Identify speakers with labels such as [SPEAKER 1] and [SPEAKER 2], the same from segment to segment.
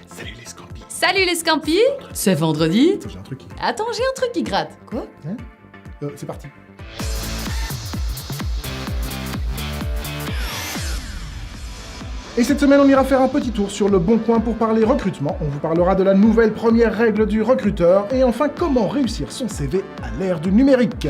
[SPEAKER 1] Salut les Scampis.
[SPEAKER 2] Salut les Scampis. C'est vendredi.
[SPEAKER 1] J'ai un truc.
[SPEAKER 2] Attends, j'ai un truc qui gratte. Quoi?
[SPEAKER 1] C'est parti. Et cette semaine, on ira faire un petit tour sur le Bon Coin pour parler recrutement. On vous parlera de la nouvelle première règle du recruteur et enfin comment réussir son CV à l'ère du numérique.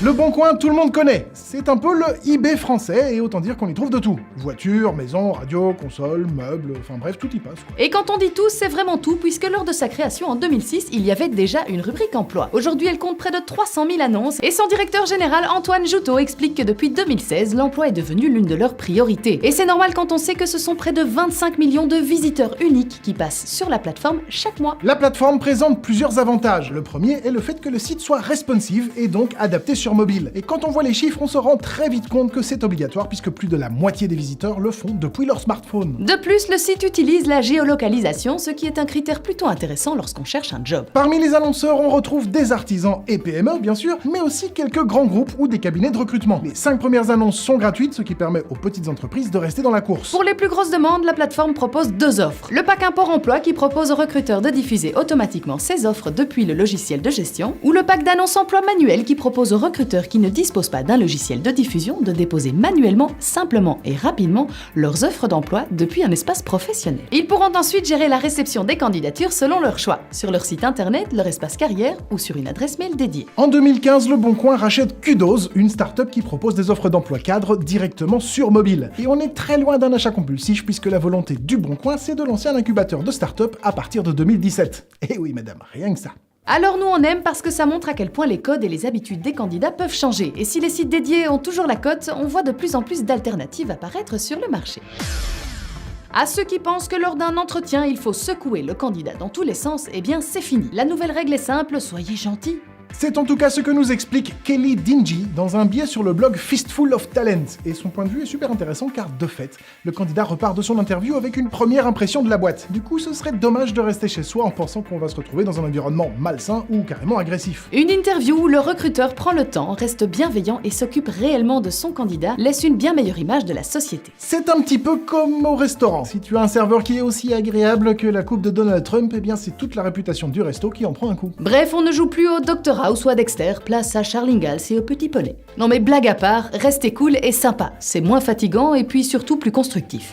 [SPEAKER 1] Le Bon Coin, tout le monde connaît. C'est un peu le eBay français et autant dire qu'on y trouve de tout. Voitures, maisons, radios, consoles, meubles, enfin bref, tout y passe, quoi.
[SPEAKER 2] Et quand on dit tout, c'est vraiment tout, puisque lors de sa création en 2006, il y avait déjà une rubrique emploi. Aujourd'hui, elle compte près de 300 000 annonces, et son directeur général Antoine Joutot explique que depuis 2016, l'emploi est devenu l'une de leurs priorités. Et c'est normal quand on sait que ce sont près de 25 millions de visiteurs uniques qui passent sur la plateforme chaque mois.
[SPEAKER 1] La plateforme présente plusieurs avantages. Le premier est le fait que le site soit responsive et donc adapté sur mobile. Et quand on voit les chiffres, on se rend très vite compte que c'est obligatoire puisque plus de la moitié des visiteurs le font depuis leur smartphone.
[SPEAKER 2] De plus, le site utilise la géolocalisation, ce qui est un critère plutôt intéressant lorsqu'on cherche un job.
[SPEAKER 1] Parmi les annonceurs, on retrouve des artisans et PME, bien sûr, mais aussi quelques grands groupes ou des cabinets de recrutement. Les 5 premières annonces sont gratuites, ce qui permet aux petites entreprises de rester dans la course.
[SPEAKER 2] Pour les plus grosses demandes, la plateforme propose 2 offres. Le pack import emploi qui propose aux recruteurs de diffuser automatiquement ses offres depuis le logiciel de gestion, ou le pack d'annonces emploi manuel qui propose aux recruteurs qui ne disposent pas d'un logiciel de diffusion de déposer manuellement, simplement et rapidement leurs offres d'emploi depuis un espace professionnel. Ils pourront ensuite gérer la réception des candidatures selon leur choix, sur leur site internet, leur espace carrière ou sur une adresse mail dédiée.
[SPEAKER 1] En 2015, Le Bon Coin rachète Kudos, une start-up qui propose des offres d'emploi cadre directement sur mobile. Et on est très loin d'un achat compulsif puisque la volonté du Bon Coin, c'est de lancer un incubateur de start-up à partir de 2017. Eh oui madame, rien que ça.
[SPEAKER 2] Alors nous on aime parce que ça montre à quel point les codes et les habitudes des candidats peuvent changer. Et si les sites dédiés ont toujours la cote, on voit de plus en plus d'alternatives apparaître sur le marché. À ceux qui pensent que lors d'un entretien, il faut secouer le candidat dans tous les sens, eh bien c'est fini. La nouvelle règle est simple, soyez gentils.
[SPEAKER 1] C'est en tout cas ce que nous explique Kelly Dingy dans un billet sur le blog Fistful of Talent. Et son point de vue est super intéressant car, de fait, le candidat repart de son interview avec une première impression de la boîte. Du coup, ce serait dommage de rester chez soi en pensant qu'on va se retrouver dans un environnement malsain ou carrément agressif.
[SPEAKER 2] Une interview où le recruteur prend le temps, reste bienveillant et s'occupe réellement de son candidat laisse une bien meilleure image de la société.
[SPEAKER 1] C'est un petit peu comme au restaurant. Si tu as un serveur qui est aussi agréable que la coupe de Donald Trump, eh bien c'est toute la réputation du resto qui en prend un coup.
[SPEAKER 2] Bref, on ne joue plus au Dr House ou à Dexter, place à Charles Ingalls et au Petit Poney. Non mais blague à part, restez cool et sympa, c'est moins fatigant et puis surtout plus constructif.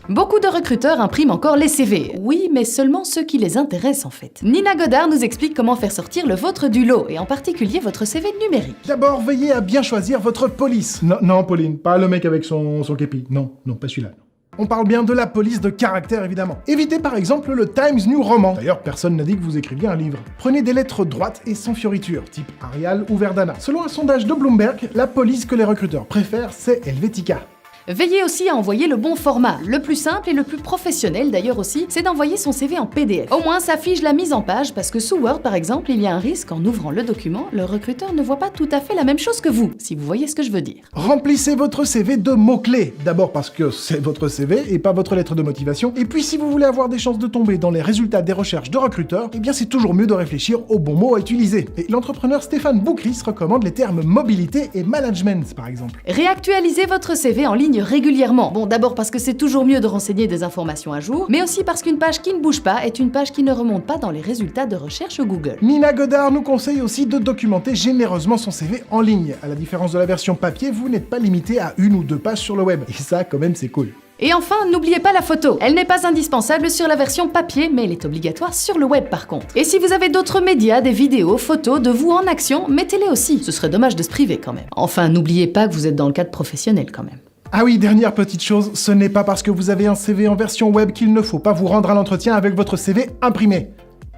[SPEAKER 2] Beaucoup de recruteurs impriment encore les CV. Oui, mais seulement ceux qui les intéressent en fait. Nina Godard nous explique comment faire sortir le vôtre du lot, et en particulier votre CV numérique.
[SPEAKER 1] D'abord, veillez à bien choisir votre police. Non, Pauline, pas le mec avec son képi. Non, pas celui-là. On parle bien de la police de caractère, évidemment. Évitez par exemple le Times New Roman. D'ailleurs, personne n'a dit que vous écriviez un livre. Prenez des lettres droites et sans fioritures, type Arial ou Verdana. Selon un sondage de Bloomberg, la police que les recruteurs préfèrent, c'est Helvetica.
[SPEAKER 2] Veillez aussi à envoyer le bon format. Le plus simple et le plus professionnel d'ailleurs aussi, c'est d'envoyer son CV en PDF. Au moins ça fige la mise en page parce que sous Word par exemple, il y a un risque en ouvrant le document, le recruteur ne voit pas tout à fait la même chose que vous, si vous voyez ce que je veux dire.
[SPEAKER 1] Remplissez votre CV de mots-clés. D'abord parce que c'est votre CV et pas votre lettre de motivation. Et puis si vous voulez avoir des chances de tomber dans les résultats des recherches de recruteurs, eh bien c'est toujours mieux de réfléchir aux bons mots à utiliser. Et l'entrepreneur Stéphane Boucris recommande les termes mobilité et management par exemple.
[SPEAKER 2] Réactualisez votre CV en ligne régulièrement. Bon, d'abord parce que c'est toujours mieux de renseigner des informations à jour, mais aussi parce qu'une page qui ne bouge pas est une page qui ne remonte pas dans les résultats de recherche Google.
[SPEAKER 1] Nina Godard nous conseille aussi de documenter généreusement son CV en ligne. À la différence de la version papier, vous n'êtes pas limité à 1 ou 2 pages sur le web. Et ça, quand même, c'est cool.
[SPEAKER 2] Et enfin, n'oubliez pas la photo. Elle n'est pas indispensable sur la version papier, mais elle est obligatoire sur le web par contre. Et si vous avez d'autres médias, des vidéos, photos de vous en action, mettez-les aussi. Ce serait dommage de se priver quand même. Enfin, n'oubliez pas que vous êtes dans le cadre professionnel quand même.
[SPEAKER 1] Ah oui, dernière petite chose, ce n'est pas parce que vous avez un CV en version web qu'il ne faut pas vous rendre à l'entretien avec votre CV imprimé.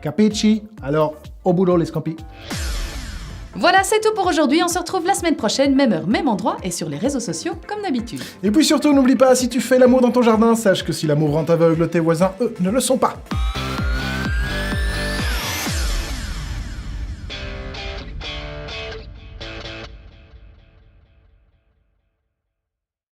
[SPEAKER 1] Capici? Alors, au boulot les Scampis.
[SPEAKER 2] Voilà, c'est tout pour aujourd'hui. On se retrouve la semaine prochaine, même heure, même endroit, et sur les réseaux sociaux, comme d'habitude.
[SPEAKER 1] Et puis surtout, n'oublie pas, si tu fais l'amour dans ton jardin, sache que si l'amour rend aveugle, tes voisins, eux, ne le sont pas.